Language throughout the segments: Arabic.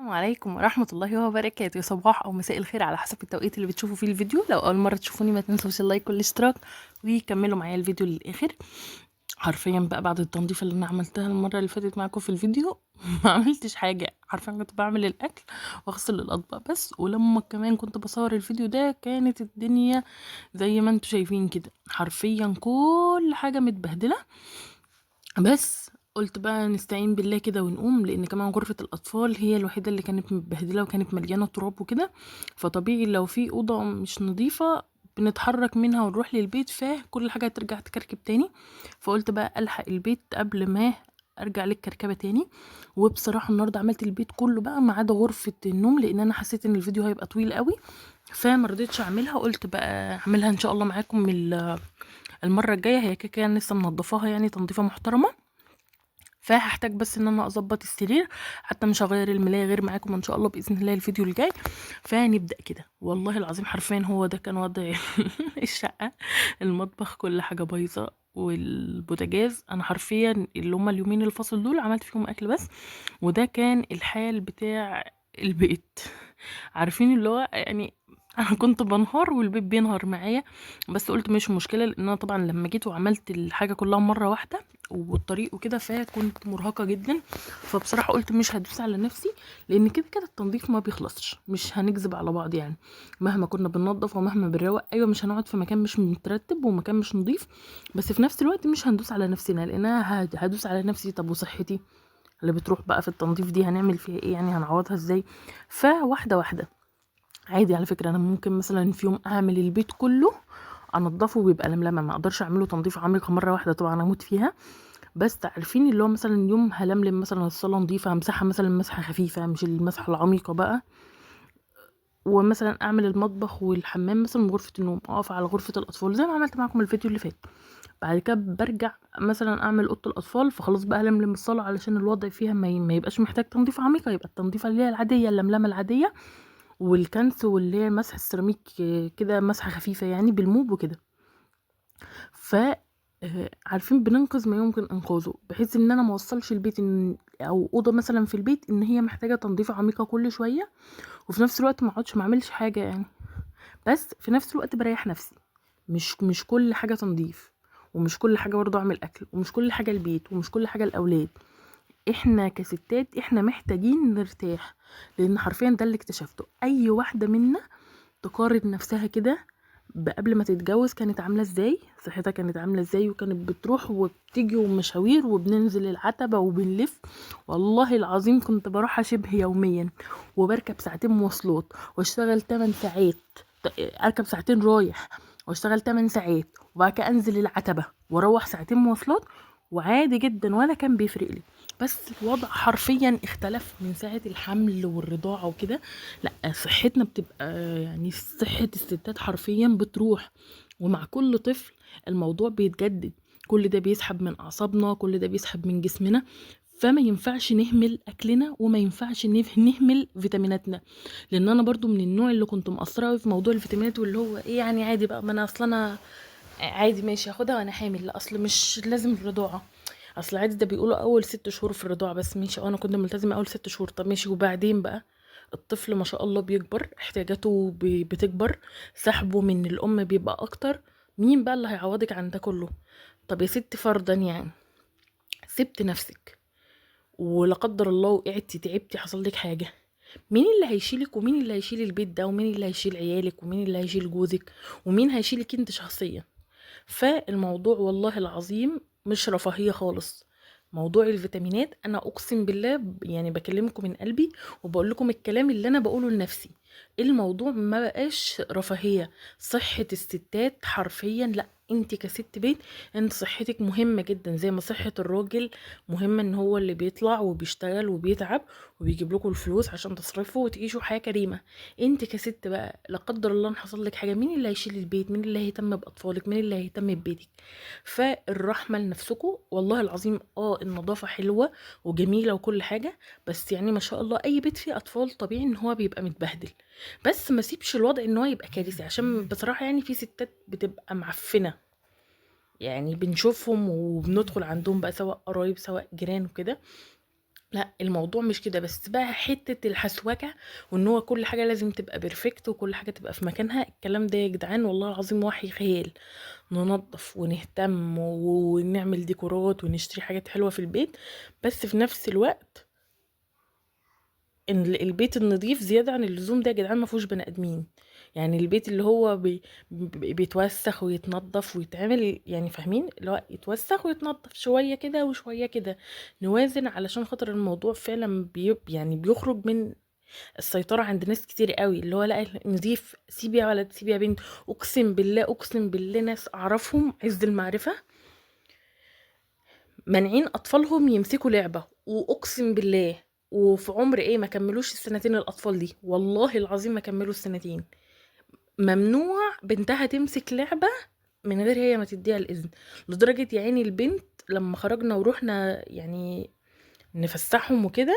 السلام عليكم ورحمة الله وبركاته. صباح أو مساء الخير على حسب التوقيت اللي بتشوفوا فيه الفيديو. لو أول مرة تشوفوني ما تنسوش اللايك والاشتراك وكملوا معايا الفيديو للآخر. حرفيا بقى بعد التنظيف اللي أنا عملتها المرة اللي فاتت معاكم في الفيديو ما عملتش حاجة. حرفيا كنت بعمل الأكل واغسل الأطباق بس، ولما كمان كنت بصور الفيديو ده كانت الدنيا زي ما انتوا شايفين كده، حرفيا كل حاجة متبهدلة. بس قلت بقى نستعين بالله كده ونقوم، لان كمان غرفة الاطفال هي الوحيدة اللي كانت متبهدلة وكانت مليانة تراب وكده، فطبيعي لو في اوضة مش نظيفة بنتحرك منها ونروح للبيت فكل حاجة ترجع تكركب تاني. فقلت بقى الحق البيت قبل ما ارجع للكركبة تاني. وبصراحة النهاردة عملت البيت كله بقى ما عدا غرفة النوم، لان انا حسيت ان الفيديو هيبقى طويل قوي فما رضيتش اعملها. قلت بقى اعملها ان شاء الله معاكم المرة الجاية. هي كده كده لسه منضفاها يعني تنظيفة محترمة، فهحتاج بس ان انا اظبط السرير، حتى مش هغير الملاية غير معاكم ان شاء الله باذن الله الفيديو الجاي. فنبدا كده. والله العظيم حرفيا هو ده كان وضع الشقه. المطبخ كل حاجه بايظه، والبوتاجاز انا حرفيا اللي هما اليومين الفاصل دول عملت فيهم اكل بس، وده كان الحال بتاع البيت. عارفين اللي هو يعني انا كنت بنهار والبيت بينهار معايا. بس قلت مش مشكله، لان انا طبعا لما جيت وعملت الحاجه كلها مره واحده والطريق وكده فكنت مرهقه جدا. فبصراحه قلت مش هدوس على نفسي، لان كده كده التنظيف ما بيخلصش، مش هنكذب على بعض يعني. مهما كنا بننظف ومهما بنروق، ايوه مش هنقعد في مكان مش مترتب ومكان مش نظيف، بس في نفس الوقت مش هندوس على نفسنا، لان انا هدوس على نفسي طب وصحتي اللي بتروح بقى في التنظيف دي هنعمل فيها ايه يعني؟ هنعوضها ازاي؟ فواحده واحده. عادي على فكره، انا ممكن مثلا في يوم اعمل البيت كله انضفه ويبقى لملمه، ما اقدرش اعمله تنظيف عميق مره واحده طبعا اموت فيها. بس عارفين اللي هو مثلا يوم هلملم مثلا الصاله نظيفه همسحها مثلا مسحه خفيفه مش المسحه العميقه بقى. ومثلا اعمل المطبخ والحمام مثلا وغرفه النوم، اقف على غرفه الاطفال زي ما عملت معاكم الفيديو اللي فات. بعد كده برجع مثلا اعمل اوضه الاطفال، فخلاص بقى لملم الصاله علشان الوضع فيها ما يبقاش محتاج تنظيف عميقه، يبقى التنظيفه اللي هي العاديه اللملمه العاديه، والكنس واللي هي مسح السيراميك كده مسحه خفيفه يعني بالموب وكده. ف عارفين بننقذ ما يمكن انقاذه، بحيث ان انا ما اوصلش البيت ان او اوضه مثلا في البيت ان هي محتاجه تنظيف عميقه كل شويه، وفي نفس الوقت ما اقعدش ما اعملش حاجه يعني. بس في نفس الوقت بريح نفسي. مش كل حاجه تنظيف، ومش كل حاجه برضه اعمل اكل، ومش كل حاجه البيت، ومش كل حاجه الاولاد. احنا كستات احنا محتاجين نرتاح، لان حرفيا ده اللي اكتشفته. اي واحده منا تقارن نفسها كده قبل ما تتجوز كانت عاملة ازاي، صحتها كانت عاملة ازاي، وكانت بتروح وبتيجي ومشاوير وبننزل العتبة وبنلف. والله العظيم كنت بروحها شبه يوميا، وبركب ساعتين مواصلات واشتغل 8 ساعات، اركب ساعتين رايح واشتغل 8 ساعات، وبعد كده انزل العتبة واروح ساعتين مواصلات، وعادي جدا ولا كان بيفرق لي. بس الوضع حرفيا اختلف من ساعة الحمل والرضاعة وكده. لا صحتنا بتبقى يعني صحة الستات حرفيا بتروح، ومع كل طفل الموضوع بيتجدد. كل ده بيسحب من اعصابنا، كل ده بيسحب من جسمنا، فما ينفعش نهمل اكلنا وما ينفعش نهمل فيتاميناتنا. لان انا برضو من النوع اللي كنت مقصره قوي في موضوع الفيتامينات، واللي هو ايه يعني عادي بقى، ما انا اصلا انا عادي ماشي هاخدها وانا حامل، لا اصل مش لازم الرضاعه، اصل عادي ده بيقولوا اول 6 شهور في الرضاعه بس. ماشي انا كنت ملتزمه اول 6 شهور، طب ماشي وبعدين بقى الطفل ما شاء الله بيكبر، احتياجاته بتكبر، سحبه من الام بيبقى اكتر، مين بقى اللي هيعوضك عن ده كله؟ طب يا ست فرضا يعني سبت نفسك ولا قدر الله وقعتي تعبتي حصل لك حاجه، مين اللي هيشيلك؟ ومين اللي هيشيل البيت ده؟ ومين اللي هيشيل عيالك؟ ومين اللي هيشيل جوزك؟ ومين هيشيلك انت شخصيا؟ فالموضوع والله العظيم مش رفاهية خالص. موضوع الفيتامينات انا اقسم بالله يعني بكلمكم من قلبي وبقول لكم الكلام اللي انا بقوله لنفسي. الموضوع ما بقاش رفاهية. صحة الستات حرفيا، لا انت كست بيت انت صحتك مهمة جدا زي ما صحة الراجل مهمة، ان هو اللي بيطلع وبيشتغل وبيتعب وبيجيب لكم الفلوس عشان تصرفوا وتعيشوا حياة كريمة. انت كست بقى لا قدر الله ان حصل لك حاجة، مين اللي هيشيل البيت؟ مين اللي هيهتم باطفالك؟ مين اللي هيهتم ببيتك؟ فالرحمة لنفسكم والله العظيم. النظافة حلوة وجميلة وكل حاجة، بس يعني ما شاء الله اي بيت فيه اطفال طبيعي ان هو بيبقى متبهدل، بس ما سيبش الوضع ان هو يبقى كارثي، عشان بصراحة يعني في ستات بتبقى معفنة، يعني بنشوفهم وبندخل عندهم بقى سواء قرايب سواء جيران وكده، لأ، الموضوع مش كده، بس بقى حتة الحسوكة وإن هو كل حاجة لازم تبقى perfect وكل حاجة تبقى في مكانها، الكلام ده يا جدعان والله العظيم وحي خيال. ننضف ونهتم ونعمل ديكورات ونشتري حاجات حلوة في البيت، بس في نفس الوقت ان البيت النظيف زيادة عن اللزوم ده يا جدعان ما فيهوش بني ادمين. يعني البيت اللي هو بيتوسخ ويتنضف ويتعمل، يعني فاهمين، اللي هو يتوسخ ويتنضف شوية كده وشوية كده، نوازن علشان خاطر الموضوع فعلا يعني بيخرج من السيطرة عند ناس كتير قوي، اللي هو لا نضيف سيبي يا ولد سيبي يا بنت. اقسم بالله اقسم بالله ناس اعرفهم عز المعرفة مانعين اطفالهم يمسكوا لعبة، واقسم بالله وفي عمر ايه ما كملوش السنتين الاطفال دي، والله العظيم ما كملوا السنتين، ممنوع بنتها تمسك لعبة من غير هي ما تديها الاذن. لدرجة يا عيني البنت لما خرجنا ورحنا يعني نفسحهم وكده،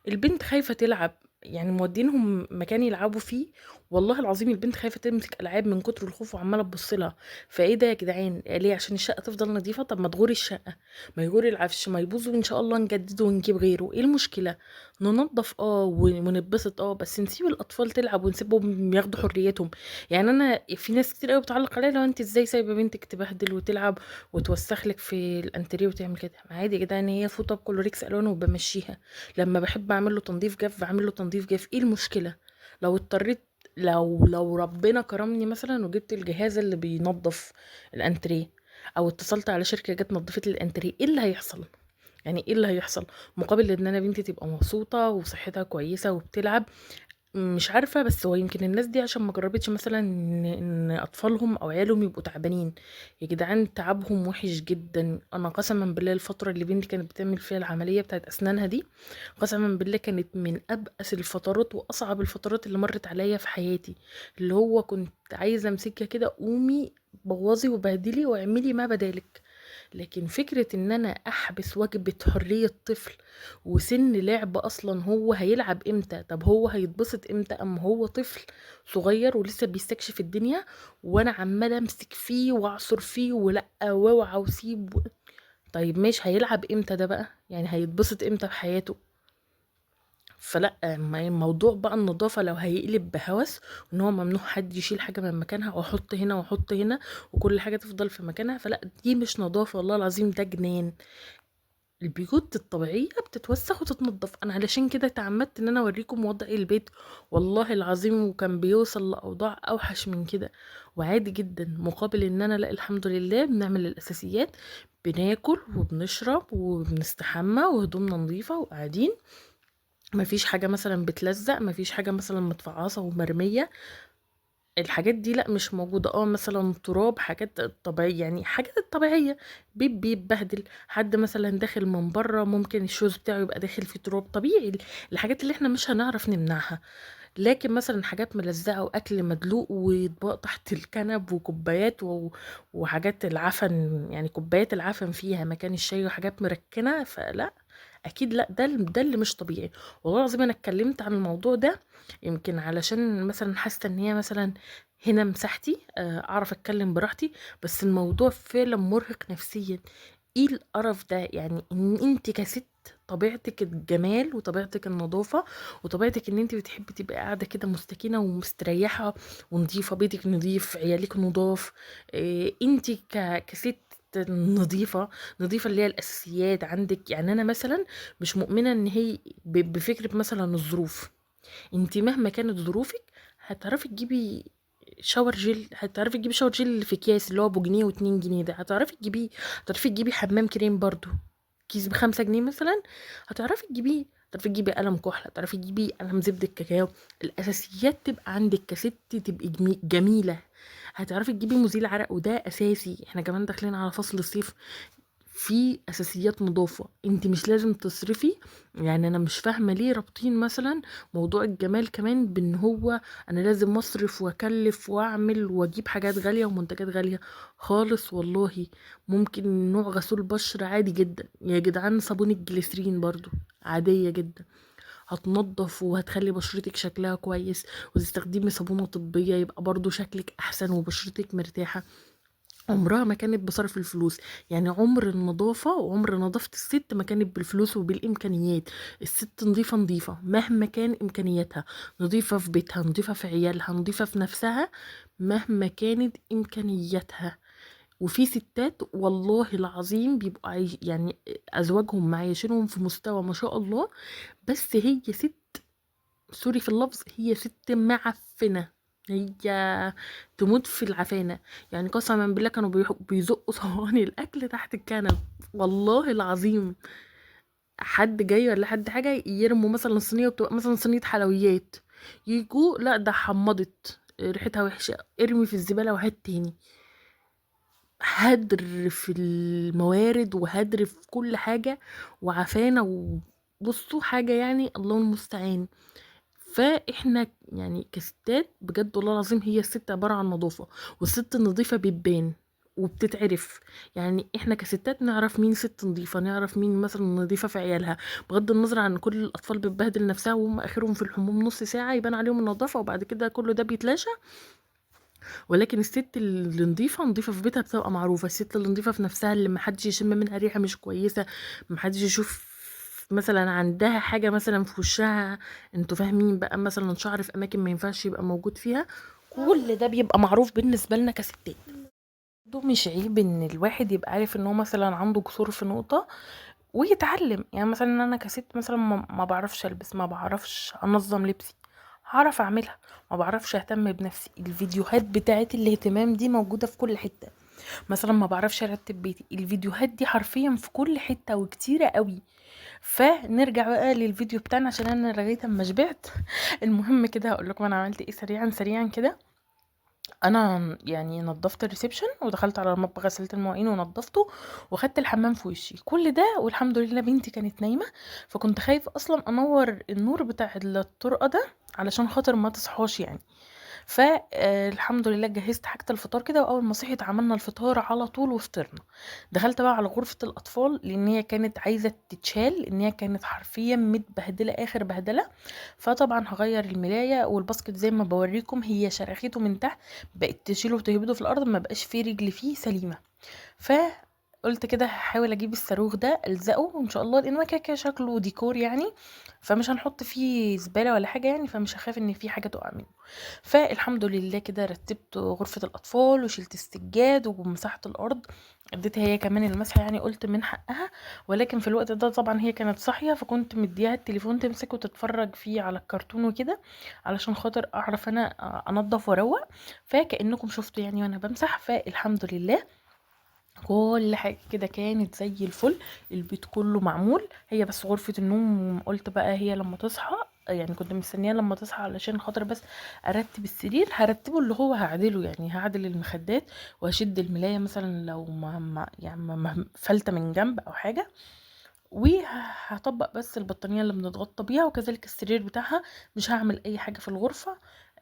البنت خايفة تلعب، يعني مودينهم مكان يلعبوا فيه، والله العظيم البنت خايفة تمسك ألعاب من كتر الخوف وعمالة تبص لها. فايه ده يا جدعان؟ ليه؟ عشان الشقة تفضل نظيفة؟ طب ما تغوري الشقة، ما يغوري العفش، ما يبوظ وان شاء الله نجدده ونجيب غيره، ايه المشكلة؟ ننظف ونتبسط بس نسيب الأطفال تلعب ونسيبهم ياخدوا حريتهم. يعني انا في ناس كتير قوي بتعلق عليا، لو انت ازاي سايبة بنتك تبهدل وتلعب وتوسخ لك في الانتريه وتعمل كده؟ عادي يا جدعان، هي فوطه بكلوريكس الوان وبمشيها. لما بحب اعمل له تنظيف جاف بعمل له تنظيف جاف، ايه المشكله؟ لو اضطريت، لو ربنا كرمني مثلا وجبت الجهاز اللي بينظف الانتريه، او اتصلت على شركه جت نظفت لي الانتريه، ايه اللي هيحصل؟ يعني ايه اللي هيحصل مقابل ان انا بنتي تبقى مبسوطه وصحتها كويسه وبتلعب؟ مش عارفة، بس هو يمكن الناس دي عشان ما جربتش مثلا إن اطفالهم او عيالهم يبقوا تعبانين. يا جدعان تعبهم وحش جدا. انا قسما بالله الفترة اللي بنتي كانت بتعمل فيها العملية بتاعت اسنانها دي، قسما بالله كانت من ابأس الفترات واصعب الفترات اللي مرت عليا في حياتي. اللي هو كنت عايزة امسكها كده، قومي بوظي وبهدلي واعملي ما بدالك. لكن فكرة ان انا احبس وجبة حرية طفل وسن لعب، اصلا هو هيلعب امتى؟ طب هو هيتبسط امتى اما هو طفل صغير ولسه بيستكشف الدنيا، وانا عمالة امسك فيه واعصر فيه ولا واوعى وسيب طيب ماشي، هيلعب امتى ده بقى؟ يعني هيتبسط امتى في حياته؟ فلا موضوع بقى النظافة لو هيقلب بهوس ان هو ممنوع حد يشيل حاجة من مكانها واحط هنا واحط هنا وكل حاجة تفضل في مكانها، فلا دي مش نظافة، والله العظيم ده جنان. البيوت الطبيعية بتتوسخ وتتنضف. انا علشان كده تعمدت ان انا اوريكم وضع البيت، والله العظيم وكان بيوصل لاوضاع اوحش من كده وعادي جدا، مقابل ان انا لا الحمد لله بنعمل الاساسيات، بناكل وبنشرب وبنستحمى وهدومنا نظيفة وقاعدين، مفيش حاجة مثلا بتلزق، مفيش حاجة مثلا متفعصة ومرمية. الحاجات دي لا مش موجودة. مثلا تراب، حاجات طبيعية، يعني حاجات الطبيعية، بيب بيتبهدل، حد مثلا داخل من بره ممكن الشوز بتاعه يبقى داخل فيه تراب طبيعي، الحاجات اللي احنا مش هنعرف نمنعها. لكن مثلا حاجات ملزقة واكل مدلوق واطباق تحت الكنب وكوبايات وحاجات العفن، يعني كوبايات العفن فيها مكان الشاي وحاجات مركنة، فلا اكيد لا، ده اللي مش طبيعي. والله العظيم انا اتكلمت عن الموضوع ده يمكن علشان مثلا حاسه ان هي مثلا هنا مساحتي اعرف اتكلم براحتي، بس الموضوع فعلا مرهق نفسيا. ايه القرف ده؟ يعني ان انت كست طبيعتك الجمال وطبيعتك النظافة وطبيعتك ان انت بتحبي تبقي قاعدة كده مستكينة ومستريحة ونظيفة، بيتك نظيف، عيالك نضاف، انت كست نظيفة، نظيفة اللي هي الأساسيات عندك. يعني أنا مثلا مش مؤمنة إن هي بفكرة مثلا الظروف، انت مهما كانت ظروفك هتعرفي تجيبي شاور جل، هتعرفي تجيبي شاور جل في اكياس اللي هو ابو جنيه واتنين جنيه ده، هتعرفي تجيبيه. هتعرفي تجيبي حمام كريم برضو، كيس ب5 جنيه مثلا، هتعرفي تجيبيه. هتعرفي تجيبي قلم كحل، هتعرفي تجيبي قلم زبدة كاكاو. الاساسيات تبقى عندك كست، تبقي جميلة. هتعرفي تجيبي مزيل عرق وده اساسي، احنا كمان داخلين على فصل الصيف، في اساسيات نظافه انت مش لازم تصرفي. يعني انا مش فاهمه ليه رابطين مثلا موضوع الجمال كمان بان هو انا لازم اصرف واكلف واعمل واجيب حاجات غاليه ومنتجات غاليه خالص. والله ممكن نوع غسول بشر عادي جدا يا جدعان، صابون الجليسرين برضو عاديه جدا، هتنضف وهتخلي بشرتك شكلها كويس، وتستخدمي صابونة طبية يبقى برضو شكلك احسن وبشرتك مرتاحة. عمرها ما كانت بصرف الفلوس. يعني عمر النظافة وعمر نظافة الست ما كانت بالفلوس وبالإمكانيات. الست نظيفة نظيفة مهما كان إمكانياتها، نظيفة في بيتها، نظيفة في عيالها، نظيفة في نفسها مهما كانت إمكانياتها. وفي ستات والله العظيم بيبقوا يعني أزواجهم معيشينهم في مستوى ما شاء الله، بس هي ست، سوري في اللفظ، هي ست معفنة. هي تموت في العفانة. يعني قسما بالله كانوا بيزقوا صواني الأكل تحت الكنب، والله العظيم. حد جاي ولا حد حاجة يرموا مثلا الصينية، وبتبقى مثلا صينية حلويات، يجوا لا ده حمضت ريحتها وحشة، ارمي في الزبالة وهات تاني. هدر في الموارد وهدر في كل حاجة وعفانة. وبصوا حاجة يعني الله المستعان. فاحنا يعني كستات بجد والله العظيم هي الست عبارة عن نظافة، والست النظيفة بتبان وبتتعرف. يعني احنا كستات نعرف مين ست نظيفة، نعرف مين مثلا نظيفة في عيالها، بغض النظر عن كل الأطفال بتبهدل نفسها وهم آخرهم في الحموم نص ساعة يبان عليهم النظافة، وبعد كده كله ده بيتلاشى. ولكن الست اللي نظيفة نظيفة في بيتها بتبقى معروفة. الست اللي نظيفة في نفسها اللي محدش يشم منها ريحة مش كويسة، محدش يشوف مثلا عندها حاجة مثلا في وشها، انتوا فاهمين بقى، مثلا شعر في اماكن ما ينفعش يبقى موجود فيها، كل ده بيبقى معروف بالنسبة لنا كستات. ده مش عيب ان الواحد يبقى عارف ان هو مثلا عنده قصور في نقطة ويتعلم. يعني مثلا انا كست مثلا ما بعرفش البس، ما بعرفش انظم لبسي، هعرف اعملها. ما بعرفش اهتم بنفسي، الفيديوهات بتاعت الاهتمام دي موجودة في كل حتة. مثلا ما بعرفش ارتب بيتي، الفيديوهات دي حرفيا في كل حتة وكتيرة قوي. فنرجع بقى للفيديو بتاعنا عشان انا لغايه اما شبعت. المهم كده هقول لكم انا عملت ايه سريعا سريعا كده. انا يعني نظفت الريسبشن ودخلت على المطبخ، غسلت المواعين ونظفته وخدت الحمام في وشي كل ده، والحمد لله بنتي كانت نايمه، فكنت خايفه اصلا انور النور بتاع الطرقه ده علشان خاطر ما تصحاش يعني. فالحمد لله جهزت حاجة الفطار كده، واول ما صحيت عملنا الفطار على طول وفطرنا. دخلت بقى على غرفة الاطفال لان هي كانت عايزة تتشال، لان هي كانت حرفيا متبهدلة اخر بهدلة. فطبعا هغير الملاية والباسكت زي ما بوريكم، هي شرخته من تحت، بقت تشيله وتهبده في الارض، ما بقاش فيه رجل فيه سليمة. فقلت كده هحاول اجيب الصاروخ ده الزقه ان شاء الله، لان هو كده شكله ديكور يعني، فمش هنحط فيه زبالة ولا حاجة يعني، فمش هخاف ان في حاجة تقع منه. فالحمد لله كده رتبت غرفة الأطفال وشلت السجاد ومسحت الأرض، اديتها هي كمان المسح يعني، قلت من حقها. ولكن في الوقت ده طبعا هي كانت صاحية، فكنت مديها التليفون تمسك وتتفرج فيه على الكرتون وكده، علشان خاطر أعرف أنا أنضف وأروق. فكأنكم شفتوا يعني وأنا بمسح. فالحمد لله كل حاجة كده كانت زي الفل، البيت كله معمول. هي بس غرفة النوم قلت بقى هي لما تصحى، يعني كنت مستنية لما تصحى علشان خاطر بس ارتب السرير، هرتبه اللي هو هعدله يعني، هعدل المخدات وهشد الملاية مثلا لو يعني فلتة من جنب او حاجة، وهطبق بس البطانية اللي بنتغطى بيها، وكذلك السرير بتاعها. مش هعمل اي حاجة في الغرفة،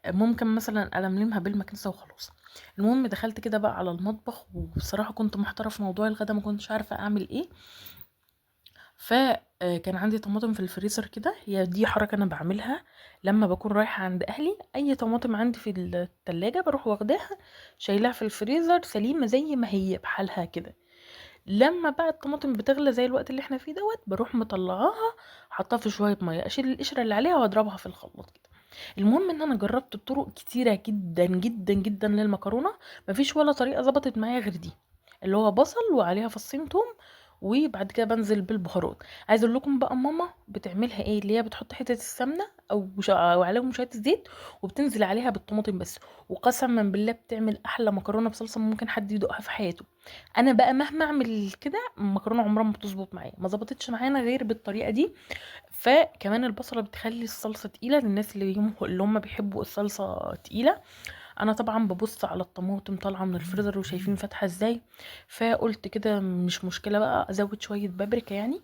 ممكن مثلا ألملمها بالمكنسة وخلاص. المهم دخلت كده بقى على المطبخ، وبصراحة كنت محتارة في موضوع الغدا، ما كنتش عارفة اعمل ايه. فكان عندي طماطم في الفريزر كده، هي دي حركة انا بعملها لما بكون رايحة عند اهلي. اي طماطم عندي في التلاجة بروح واخداها شايلها في الفريزر سليمة زي ما هي بحالها كده. لما بقى الطماطم بتغلى زي الوقت اللي احنا فيه دوت، بروح مطلعاها حطها في شويه ميه، اشيل القشره اللي عليها واضربها في الخلاط كده. المهم ان انا جربت طرق كتيره جدا جدا جدا للمكرونه، مفيش ولا طريقه ظبطت معايا غير دي، اللي هو بصل وعليها فصين توم، وبعد كده بنزل بالبهارات. عايزه اقول لكم بقى ماما بتعملها ايه، اللي هي بتحط حته السمنه او عليهم شويه الزيت، وبتنزل عليها بالطماطم بس، وقسما بالله بتعمل احلى مكرونه بصلصه ممكن حد يدوقها في حياته. انا بقى مهما اعمل كده المكرونه عمرها ما بتظبط معايا، ما ظبطتش معانا غير بالطريقه دي. فكمان البصله بتخلي الصلصه تقيله للناس اللي هم بيحبوا الصلصه تقيله. انا طبعا ببص على الطماطم طالعه من الفريزر وشايفين فاتحه ازاي، فقلت كده مش مشكله بقى ازود شويه بابريكا يعني.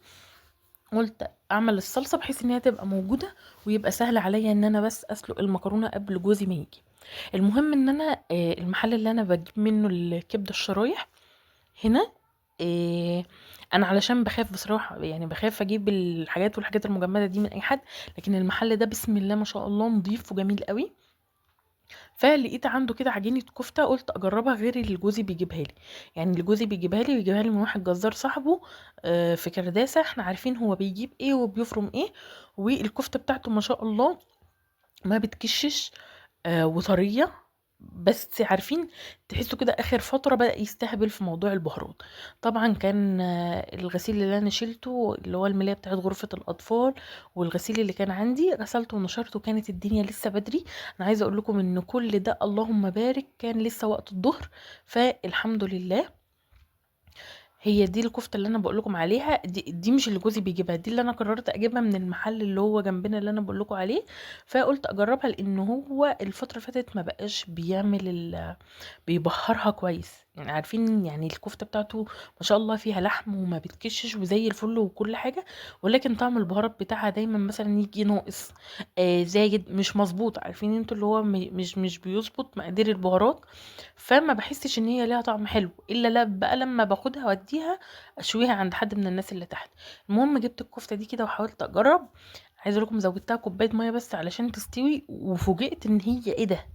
قلت اعمل الصلصه بحيث ان هي تبقى موجوده، ويبقى سهل عليا ان انا بس اسلق المكرونه قبل جوزي ما يجي. المهم ان انا المحل اللي انا بجيب منه الكبده الشرايح هنا، إيه، انا علشان بخاف بصراحه يعني، بخاف اجيب الحاجات والحاجات المجمده دي من اي حد، لكن المحل ده بسم الله ما شاء الله نضيف وجميل قوي. فلقيت عنده كده عجينه كفته، قلت اجربها غير اللي جوزي بيجيبها لي. يعني اللي جوزي بيجيبها لي من واحد جزار صاحبه في كرداسه، احنا عارفين هو بيجيب ايه وبيفرم ايه. والكفته بتاعته ما شاء الله ما بتكشش وطريه. بس عارفين، تحسوا كده اخر فتره بدأ يستهبل في موضوع البهارات. طبعا كان الغسيل اللي انا شيلته اللي هو الملايه بتاعت غرفه الاطفال، والغسيل اللي كان عندي غسلته ونشرته، وكانت الدنيا لسه بدري. انا عايزه اقول لكم ان كل ده اللهم بارك كان لسه وقت الظهر، فالحمد لله. هي دي الكفته اللي انا بقول لكم عليها، دي مش اللي جوزي بيجيبها، دي اللي انا قررت اجيبها من المحل اللي هو جنبنا اللي انا بقول لكم عليه. فقلت اجربها لان هو الفتره اللي فاتت ما بقاش بيبهرها كويس. يعني عارفين يعني الكفته بتاعته ما شاء الله فيها لحم وما بتكشش وزي الفل وكل حاجه، ولكن طعم البهارات بتاعها دايما مثلا يجي ناقص، زايد، مش مظبوط. عارفين انتوا اللي هو مش بيظبط مقادير البهارات. فما بحسش ان هي ليها طعم حلو الا بقى لما باخدها واديها اشويها عند حد من الناس اللي تحت. المهم جبت الكفته دي كده وحاولت اجرب. عايزه اقول لكم زودتها كوبايه ميه بس علشان تستوي، وفوجئت ان هي ايه ده،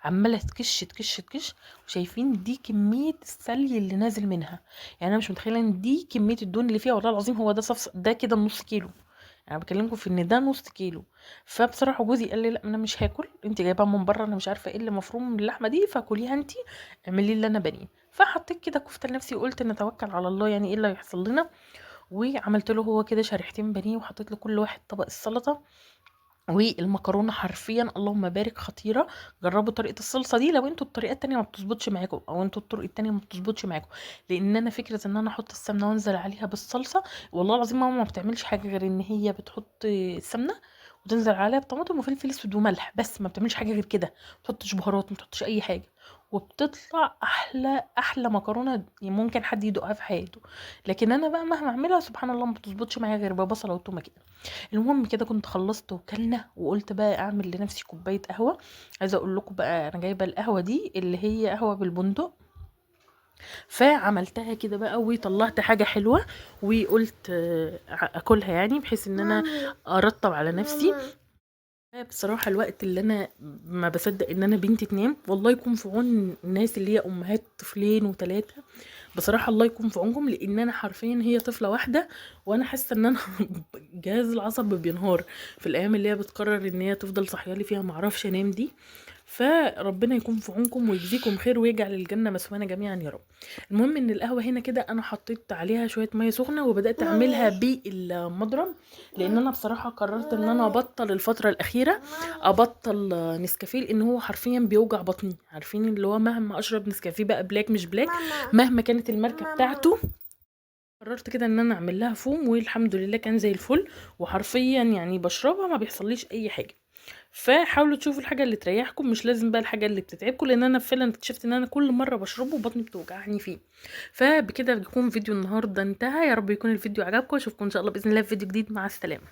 عماله تكش تكش تكش. وشايفين دي كميه السلي اللي نازل منها. يعني انا مش متخيله ان دي كميه الدهون اللي فيها، والله العظيم هو ده صفص ده كده نص كيلو. يعني بكلمكم في ان ده نص كيلو. فبصراحه جوزي قال لي لا انا مش هاكل، انت جايباها من بره، انا مش عارفه ايه اللي مفروم من اللحمه دي، فكليها انت، اعملي اللي انا بنيه. فحطيت كده كفته لنفسي وقلت نتوكل على الله، يعني ايه اللي هيحصل لنا. وعملت له هو كده شريحتين بانيه، وحطيت له كل واحد طبق السلطه والمكرونه. حرفيا اللهم بارك خطيره. جربوا طريقه الصلصه دي لو انتوا الطريقه التانية ما بتظبطش معاكم، او انتوا الطرق التانية ما بتظبطش معاكم. لان انا فكره ان انا احط السمنه وانزل عليها بالصلصه، والله العظيم ماما ما بتعملش حاجه غير ان هي بتحط السمنه وتنزل عليها بطماطم وفلفل اسود وملح بس، ما بتعملش حاجه غير كده. ما بتحطش بهارات، ما بتحطش اي حاجه. وبتطلع احلى احلى مكرونه ممكن حد يدوقها في حياته. لكن انا بقى مهما اعملها سبحان الله ما بتظبطش معايا غير ببصله وتومه كده. المهم كده كنت خلصت وكلنا، وقلت بقى اعمل لنفسي كوبايه قهوه. عايزه اقول لكم بقى انا جايبه القهوه دي اللي هي قهوه بالبندق. فعملتها كده بقى وطلعت حاجه حلوه، وقلت اكلها يعني بحيث ان انا ارطب على نفسي. بصراحة الوقت اللي أنا ما بصدق إن أنا بنتي تنام، والله يكون في عون الناس اللي هي أمهات طفلين وتلاتة. بصراحة الله يكون في عونكم، لأن أنا حرفيا هي طفلة واحدة وأنا حاسة إن أنا جهاز العصب بينهار في الأيام اللي هي بتقرر إن هي تفضل صحيالي فيها معرفش أنام دي. فربنا يكون في عونكم ويجزيكم خير ويجعل الجنة مثوانا جميعا يا رب. المهم ان القهوة هنا كده انا حطيت عليها شوية مية سخنة وبدأت اعملها بالمضرب. لان انا بصراحة قررت ان انا ابطل الفترة الاخيرة، ابطل نسكافيه، لان هو حرفيا بيوجع بطني. عارفين اللي هو مهما اشرب نسكافيه بقى بلاك مش بلاك، مهما كانت الماركة بتاعته. قررت كده ان انا اعمل لها فوم، والحمد لله كان زي الفل. وحرفيا يعني بشربها ما بيحصليش اي حاجة. فحاولوا تشوفوا الحاجه اللي تريحكم، مش لازم بقى الحاجه اللي بتتعبكم، لان انا فعلا اكتشفت ان انا كل مره بشربه بطني بتوجعني فيه. فبكده يكون فيديو النهارده انتهى. يا رب يكون الفيديو عجبكم، اشوفكم ان شاء الله باذن الله في فيديو جديد. مع السلامه.